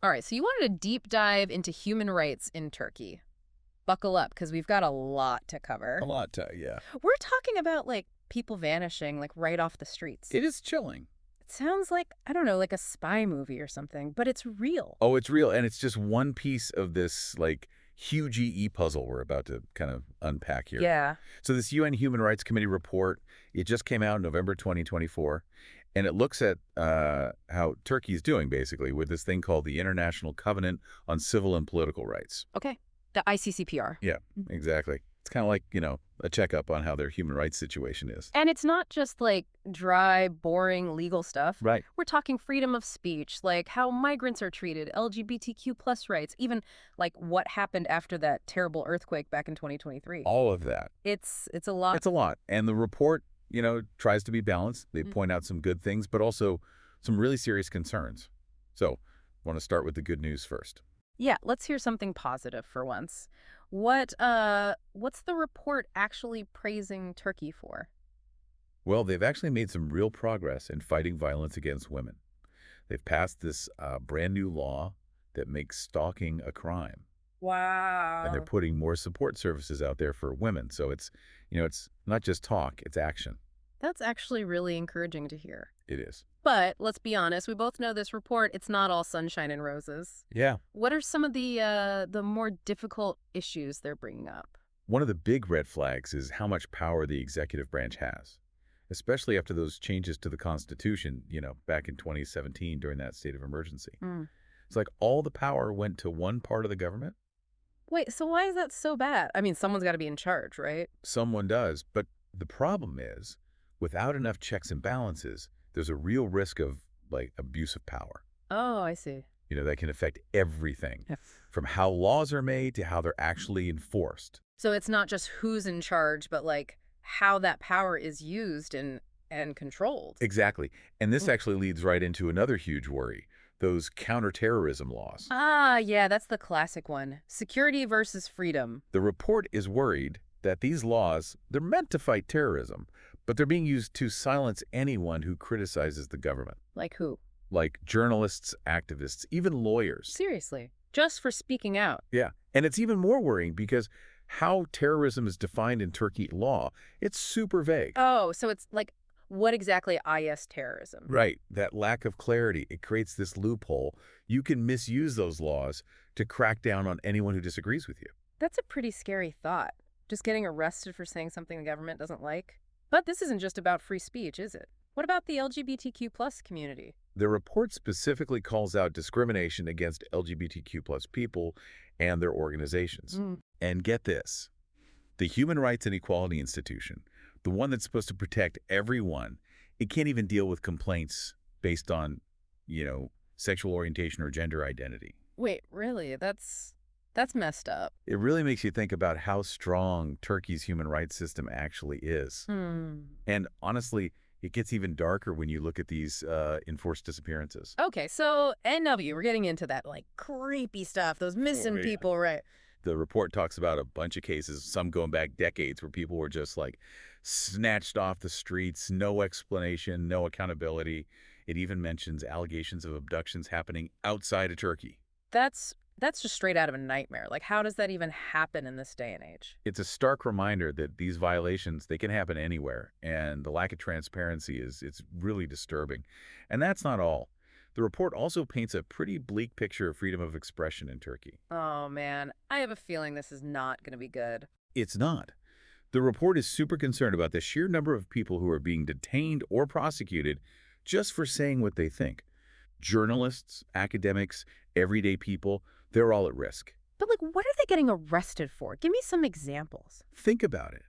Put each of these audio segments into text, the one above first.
All right, so you wanted a deep dive into human rights in Turkey. Buckle up, because we've got a lot to A cover. lot, yeah. We're talking about, like, people vanishing, like, right off the streets. It is chilling. It sounds like, I don't know, like a spy movie or something, but it's real. Oh, it's real, and it's just one piece of this, like, huge EE puzzle we're about to kind of unpack here. Yeah. So this UN Human Rights Committee report, it just came out in November 2024, and it looks at how Turkey is doing, basically, with this thing called the International Covenant on Civil and Political Rights. Okay. The ICCPR. Yeah, exactly. It's kind of like, a checkup on how their human rights situation is. And it's not just, like, dry, boring legal stuff. Right. We're talking freedom of speech, like how migrants are treated, LGBTQ plus rights, even, like, what happened after that terrible earthquake back in 2023. All of that. It's a lot. It's a lot. And the report, tries to be balanced. They point out some good things, but also some really serious concerns. So I want to start with the good news first. Yeah, let's hear something positive for once. What's the report actually praising Turkey for? Well, they've actually made some real progress in fighting violence against women. They've passed this brand new law that makes stalking a crime. And they're Wow. putting more support services out there for women. So it's not just talk, it's action. That's actually really encouraging to hear. It is. But let's be honest, we both know this report, it's not all sunshine and roses. Yeah. What are some of the more difficult issues they're bringing up? One of the big red flags is how much power the executive branch has, especially after those changes to the Constitution, back in 2017 during that state of emergency. Hmm. It's like all the power went to one part of the government. Wait, so why is that so bad? I mean, someone's got to be in charge, right? Someone does, but the problem is, without enough checks and balances, there's a real risk of, like, abuse of power. Oh, I see. That can affect everything, Yeah. from how laws are made to how they're actually enforced. So it's not just who's in charge, but like how that power is used and controlled. Exactly. And this Mm. actually leads right into another huge worry, those counterterrorism laws. Ah, yeah, that's the classic one. Security versus freedom. The report is worried that these laws, they're meant to fight terrorism, but they're being used to silence anyone who criticizes the government, Like who? like journalists, activists, even lawyers. Seriously. Just for speaking out. Yeah. And it's even more worrying because how terrorism is defined in Turkey law, it's super vague. Oh, so it's like, what exactly IS terrorism? Right. That lack of clarity, it creates this loophole. You can misuse those laws to crack down on anyone who disagrees with you. That's a pretty scary thought. Just getting arrested for saying something the government doesn't like. But this isn't just about free speech, is it? What about the LGBTQ plus community? The report specifically calls out discrimination against LGBTQ plus people and their organizations. Mm. And get this, the Human Rights and Equality Institution, the one that's supposed to protect everyone, it can't even deal with complaints based on, sexual orientation or gender identity. Wait, really? That's messed up. It really makes you think about how strong Turkey's human rights system actually is. Hmm. And honestly, it gets even darker when you look at these enforced disappearances. Okay, so NW, we're getting into that like creepy stuff, those missing yeah. people, right? The report talks about a bunch of cases, some going back decades, where people were just like snatched off the streets, no explanation, no accountability. It even mentions allegations of abductions happening outside of Turkey. That's just straight out of a nightmare. Like, how does that even happen in this day and age? It's a stark reminder that these violations, they can happen anywhere, and the lack of transparency it's really disturbing. And that's not all. The report also paints a pretty bleak picture of freedom of expression in Turkey. Oh man, I have a feeling this is not going to be good. It's not. The report is super concerned about the sheer number of people who are being detained or prosecuted just for saying what they think. Journalists, academics, everyday people, they're all at risk. But like, what are they getting arrested for? Give me some examples. Think about it.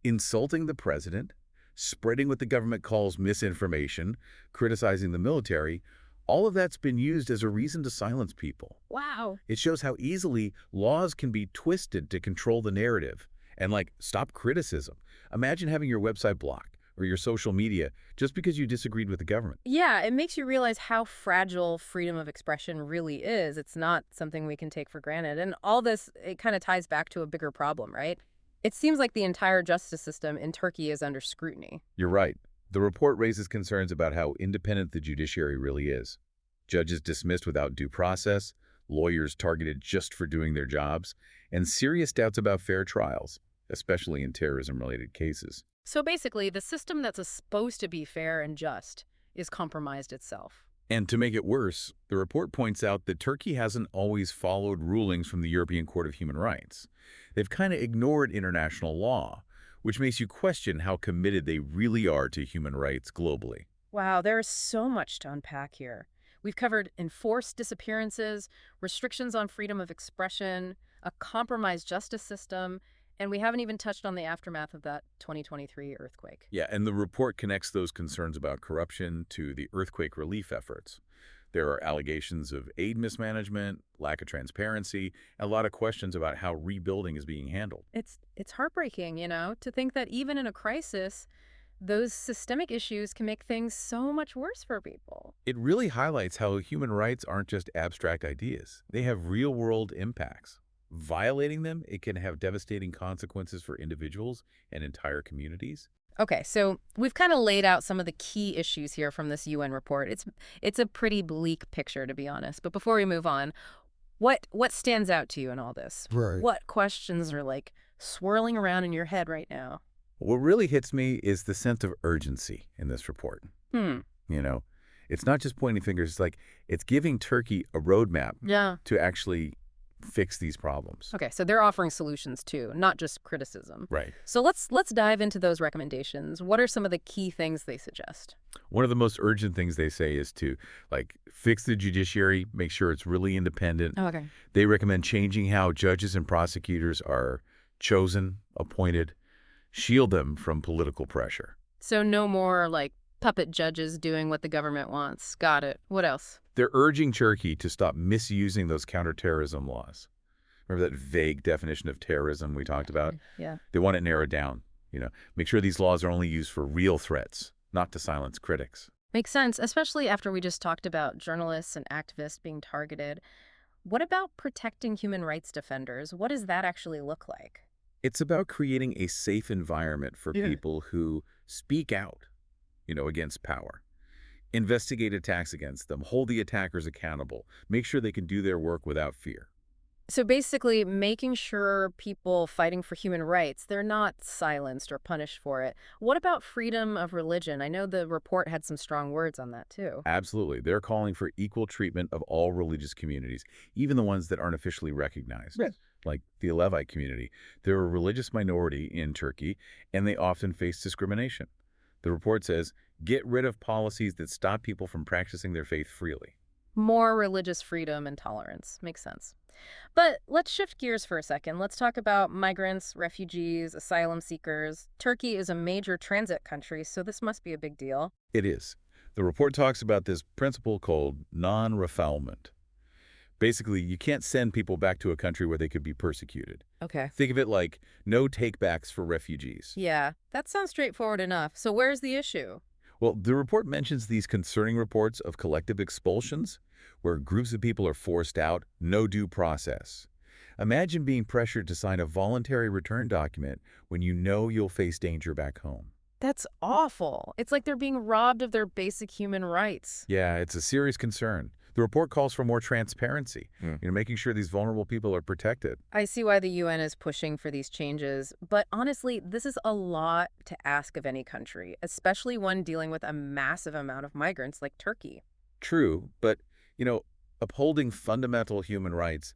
Insulting the president, spreading what the government calls misinformation, criticizing the military, all of that's been used as a reason to silence people. Wow. It shows how easily laws can be twisted to control the narrative and, like, stop criticism. Imagine having your website blocked or your social media just because you disagreed with the government. Yeah, it makes you realize how fragile freedom of expression really is. It's not something we can take for granted. And all this, it kind of ties back to a bigger problem, right? It seems like the entire justice system in Turkey is under scrutiny. You're right. The report raises concerns about how independent the judiciary really is. judges dismissed without due process, lawyers targeted just for doing their jobs, and serious doubts about fair trials, especially in terrorism-related cases. So basically, the system that's supposed to be fair and just is compromised itself. And to make it worse, the report points out that Turkey hasn't always followed rulings from the European Court of Human Rights. They've kind of ignored international law, which makes you question how committed they really are to human rights globally. Wow, there is so much to unpack here. We've covered enforced disappearances, restrictions on freedom of expression, a compromised justice system, and we haven't even touched on the aftermath of that 2023 earthquake. Yeah, and the report connects those concerns about corruption to the earthquake relief efforts. There are allegations of aid mismanagement, lack of transparency, and a lot of questions about how rebuilding is being handled. It's heartbreaking, to think that even in a crisis, those systemic issues can make things so much worse for people. It really highlights how human rights aren't just abstract ideas. They have real-world impacts. Violating them, it can have devastating consequences for individuals and entire communities. Okay, so we've kind of laid out some of the key issues here from this UN report. It's a pretty bleak picture, to be honest. But before we move on, what stands out to you in all this? Right. What questions are like swirling around in your head right now? What really hits me is the sense of urgency in this report. Hmm. You know, it's not just pointing fingers, it's like it's giving Turkey a roadmap Yeah. to actually fix these problems. Okay, so they're offering solutions too, not just criticism. Right. So let's dive into those recommendations. What are some of the key things they suggest? One of the most urgent things they say is to, like, fix the judiciary, make sure it's really independent. Okay. They recommend changing how judges and prosecutors are chosen, appointed, shield them from political pressure. So no more like puppet judges doing what the government wants. Got it. What else? They're urging Turkey to stop misusing those counterterrorism laws. Remember that vague definition of terrorism we talked about? Yeah. They want it narrowed down. Make sure these laws are only used for real threats, not to silence critics. Makes sense, especially after we just talked about journalists and activists being targeted. What about protecting human rights defenders? What does that actually look like? It's about creating a safe environment for people who speak out, against power. Investigate attacks against them, hold the attackers accountable, make sure they can do their work without fear. So basically, making sure people fighting for human rights, they're not silenced or punished for it. What about freedom of religion? I know the report had some strong words on that, too. Absolutely. They're calling for equal treatment of all religious communities, even the ones that aren't officially recognized. Right. Like the Alevite community. They're a religious minority in Turkey, and they often face discrimination. The report says, get rid of policies that stop people from practicing their faith freely. More religious freedom and tolerance. Makes sense. But let's shift gears for a second. Let's talk about migrants, refugees, asylum seekers. Turkey is a major transit country, so this must be a big deal. It is. The report talks about this principle called non-refoulement. Basically, you can't send people back to a country where they could be persecuted. Okay. Think of it like no takebacks for refugees. Yeah, that sounds straightforward enough. So where's the issue? Well, the report mentions these concerning reports of collective expulsions, where groups of people are forced out, no due process. Imagine being pressured to sign a voluntary return document when you know you'll face danger back home. That's awful. It's like they're being robbed of their basic human rights. Yeah, it's a serious concern. The report calls for more transparency, Hmm. making sure these vulnerable people are protected. I see why the UN is pushing for these changes, but honestly, this is a lot to ask of any country, especially one dealing with a massive amount of migrants like Turkey. True, but, upholding fundamental human rights,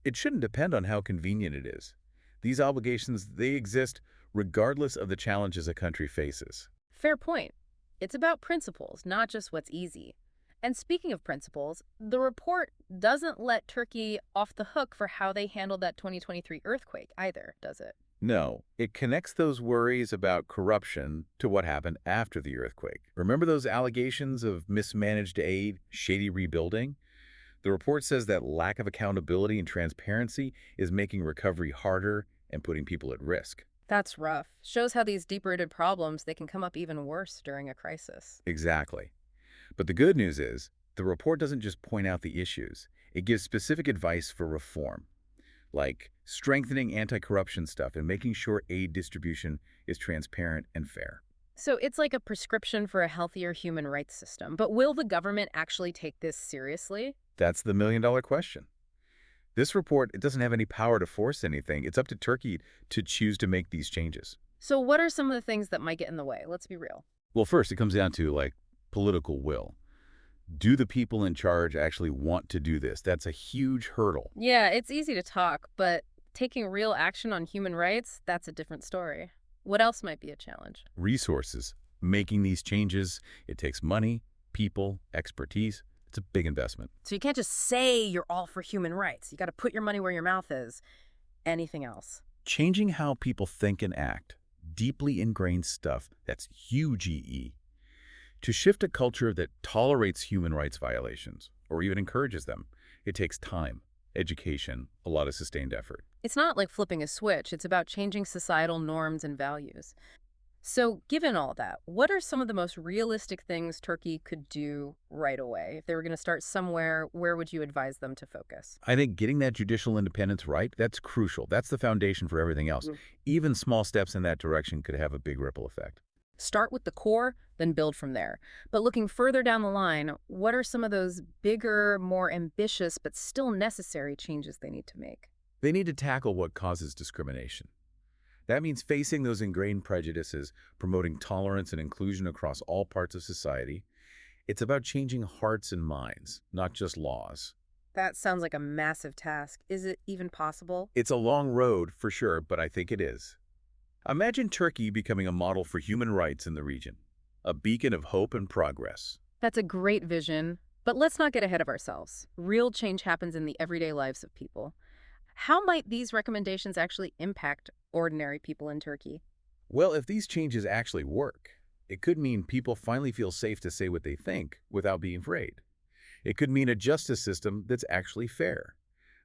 it shouldn't depend on how convenient it is. These obligations, they exist regardless of the challenges a country faces. Fair point. It's about principles, not just what's easy. And speaking of principles, the report doesn't let Turkey off the hook for how they handled that 2023 earthquake either, does it? No, it connects those worries about corruption to what happened after the earthquake. Remember those allegations of mismanaged aid, shady rebuilding? The report says that lack of accountability and transparency is making recovery harder and putting people at risk. That's rough. Shows how these deep-rooted problems, they can come up even worse during a crisis. Exactly. But the good news is, the report doesn't just point out the issues. It gives specific advice for reform, like strengthening anti-corruption stuff and making sure aid distribution is transparent and fair. So it's like a prescription for a healthier human rights system. But will the government actually take this seriously? That's the million-dollar question. This report, it doesn't have any power to force anything. It's up to Turkey to choose to make these changes. So what are some of the things that might get in the way? Let's be real. Well, first, it comes down to, like, political will. Do the people in charge actually want to do this? That's a huge hurdle. Yeah, it's easy to talk, but taking real action on human rights, that's a different story. What else might be a challenge? Resources. Making these changes, it takes money, people, expertise. It's a big investment. So you can't just say you're all for human rights. You got to put your money where your mouth is. Anything else? Changing how people think and act. Deeply ingrained stuff. That's huge EE. To shift a culture that tolerates human rights violations, or even encourages them, it takes time, education, a lot of sustained effort. It's not like flipping a switch. It's about changing societal norms and values. So, given all that, what are some of the most realistic things Turkey could do right away? If they were going to start somewhere, where would you advise them to focus? I think getting that judicial independence right, that's crucial. That's the foundation for everything else. Even small steps in that direction could have a big ripple effect. Start with the core, then build from there. But looking further down the line, what are some of those bigger, more ambitious, but still necessary changes they need to make? They need to tackle what causes discrimination. That means facing those ingrained prejudices, promoting tolerance and inclusion across all parts of society. It's about changing hearts and minds, not just laws. That sounds like a massive task. Is it even possible? It's a long road, for sure, but I think it is. Imagine Turkey becoming a model for human rights in the region, a beacon of hope and progress. That's a great vision. But let's not get ahead of ourselves. Real change happens in the everyday lives of people. How might these recommendations actually impact ordinary people in Turkey? Well, if these changes actually work, it could mean people finally feel safe to say what they think without being afraid. It could mean a justice system that's actually fair,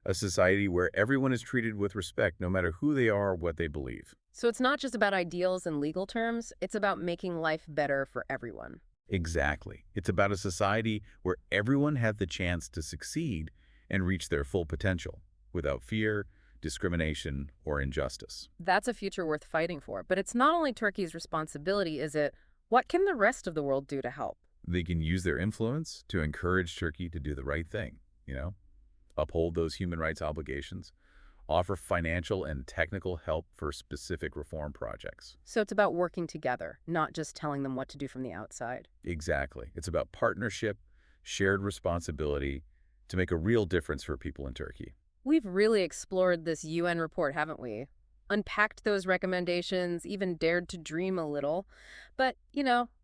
a society where everyone is treated with respect no matter who they are or what they believe. So it's not just about ideals and legal terms, it's about making life better for everyone. Exactly. It's about a society where everyone has the chance to succeed and reach their full potential without fear, discrimination, or injustice. That's a future worth fighting for. But it's not only Turkey's responsibility, is it? What can the rest of the world do to help? They can use their influence to encourage Turkey to do the right thing, uphold those human rights obligations, offer financial and technical help for specific reform projects. So it's about working together, not just telling them what to do from the outside. Exactly. It's about partnership, shared responsibility to make a real difference for people in Turkey. We've really explored this UN report, haven't we? Unpacked those recommendations, even dared to dream a little. But,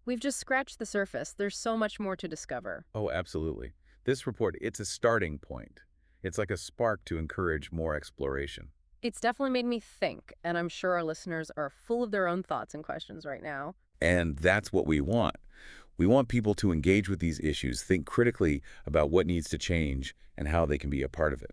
we've just scratched the surface. There's so much more to discover. Oh, absolutely. This report, it's a starting point. It's like a spark to encourage more exploration. It's definitely made me think, and I'm sure our listeners are full of their own thoughts and questions right now. And that's what we want. We want people to engage with these issues, think critically about what needs to change and how they can be a part of it.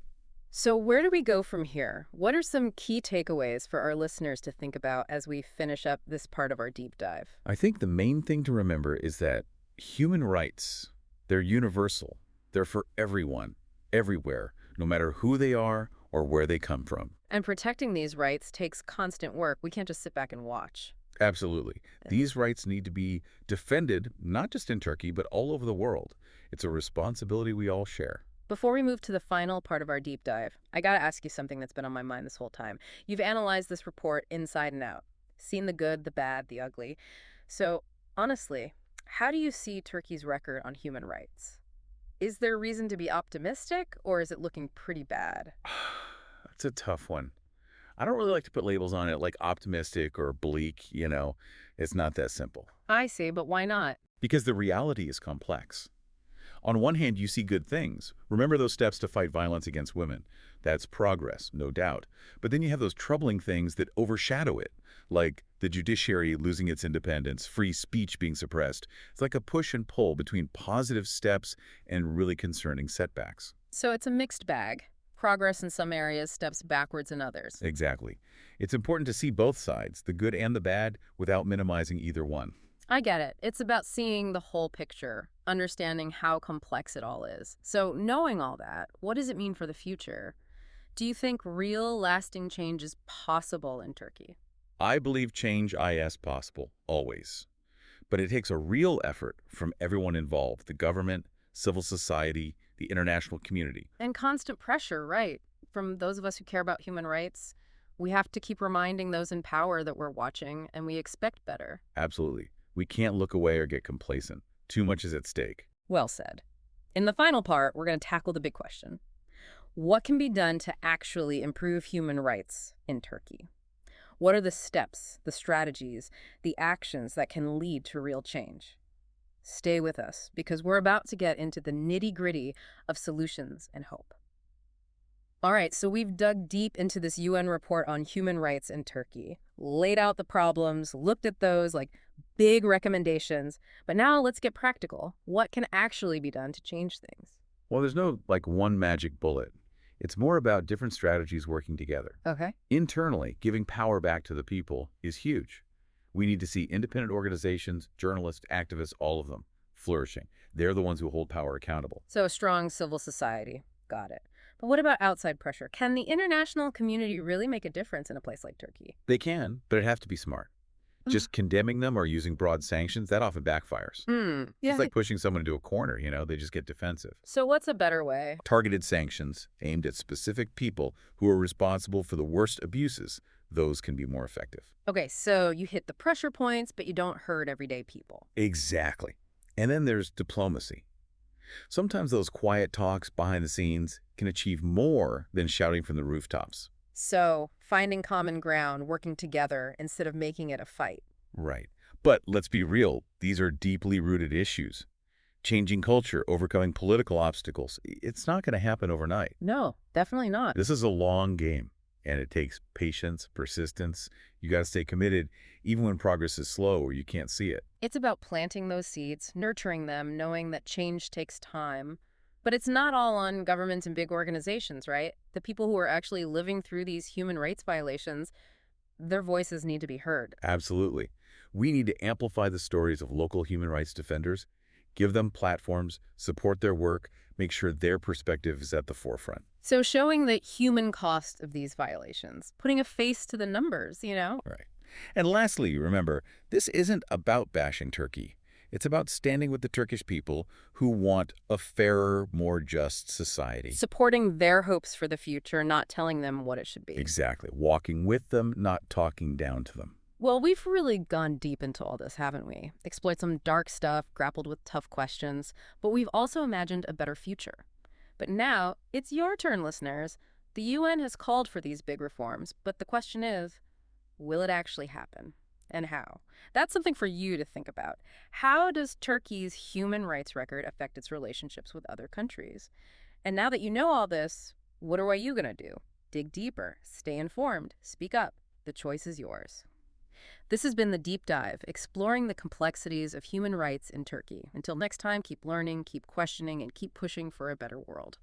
So where do we go from here? What are some key takeaways for our listeners to think about as we finish up this part of our deep dive? I think the main thing to remember is that human rights, they're universal. They're for everyone, everywhere, no matter who they are or where they come from. And protecting these rights takes constant work. We can't just sit back and watch. Absolutely. These rights need to be defended, not just in Turkey, but all over the world. It's a responsibility we all share. Before we move to the final part of our deep dive, I gotta ask you something that's been on my mind this whole time. You've analyzed this report inside and out, seen the good, the bad, the ugly. So, honestly, how do you see Turkey's record on human rights? Is there reason to be optimistic, or is it looking pretty bad? That's a tough one. I don't really like to put labels on it like optimistic or bleak. It's not that simple. I see, but why not? Because the reality is complex. On one hand, you see good things. Remember those steps to fight violence against women. That's progress, no doubt. But then you have those troubling things that overshadow it, like the judiciary losing its independence, free speech being suppressed. It's like a push and pull between positive steps and really concerning setbacks. So it's a mixed bag. Progress in some areas, steps backwards in others. Exactly. It's important to see both sides, the good and the bad, without minimizing either one. I get it. It's about seeing the whole picture, understanding how complex it all is. So knowing all that, what does it mean for the future? Do you think real, lasting change is possible in Turkey? I believe change is possible, always. But it takes a real effort from everyone involved, the government, civil society, the international community. And constant pressure, right? From those of us who care about human rights, we have to keep reminding those in power that we're watching and we expect better. Absolutely. We can't look away or get complacent. Too much is at stake. Well said. In the final part, we're going to tackle the big question. What can be done to actually improve human rights in Turkey? What are the steps, the strategies, the actions that can lead to real change? Stay with us, because we're about to get into the nitty-gritty of solutions and hope. All right, so we've dug deep into this UN report on human rights in Turkey, laid out the problems, looked at those like big recommendations, but now let's get practical. What can actually be done to change things? Well, there's no like one magic bullet. It's more about different strategies working together. Okay. Internally, giving power back to the people is huge. We need to see independent organizations, journalists, activists, all of them, flourishing. They're the ones who hold power accountable. So a strong civil society. Got it. But what about outside pressure? Can the international community really make a difference in a place like Turkey? They can, but it have to be smart. Just condemning them or using broad sanctions, that often backfires. Yeah. It's like pushing someone into a corner, they just get defensive. So what's a better way? Targeted sanctions aimed at specific people who are responsible for the worst abuses, those can be more effective. Okay, so you hit the pressure points, but you don't hurt everyday people. Exactly. And then there's diplomacy. Sometimes those quiet talks behind the scenes can achieve more than shouting from the rooftops. So finding common ground, working together instead of making it a fight. Right. But let's be real, these are deeply rooted issues. Changing culture, overcoming political obstacles, it's not going to happen overnight. No, definitely not. This is a long game, and it takes patience, persistence. You got to stay committed, even when progress is slow or you can't see it. It's about planting those seeds, nurturing them, knowing that change takes time. But it's not all on governments and big organizations, right? The people who are actually living through these human rights violations, their voices need to be heard. Absolutely. We need to amplify the stories of local human rights defenders, give them platforms, support their work, make sure their perspective is at the forefront. So showing the human cost of these violations, putting a face to the numbers. Right. And lastly, remember, this isn't about bashing Turkey. It's about standing with the Turkish people who want a fairer, more just society. Supporting their hopes for the future, not telling them what it should be. Exactly. Walking with them, not talking down to them. Well, we've really gone deep into all this, haven't we? Explored some dark stuff, grappled with tough questions, but we've also imagined a better future. But now, it's your turn, listeners. The UN has called for these big reforms, but the question is, will it actually happen? And how? That's something for you to think about. How does Turkey's human rights record affect its relationships with other countries? And now that you know all this, what are you going to do? Dig deeper, stay informed, speak up. The choice is yours. This has been The Deep Dive, exploring the complexities of human rights in Turkey. Until next time, keep learning, keep questioning, and keep pushing for a better world.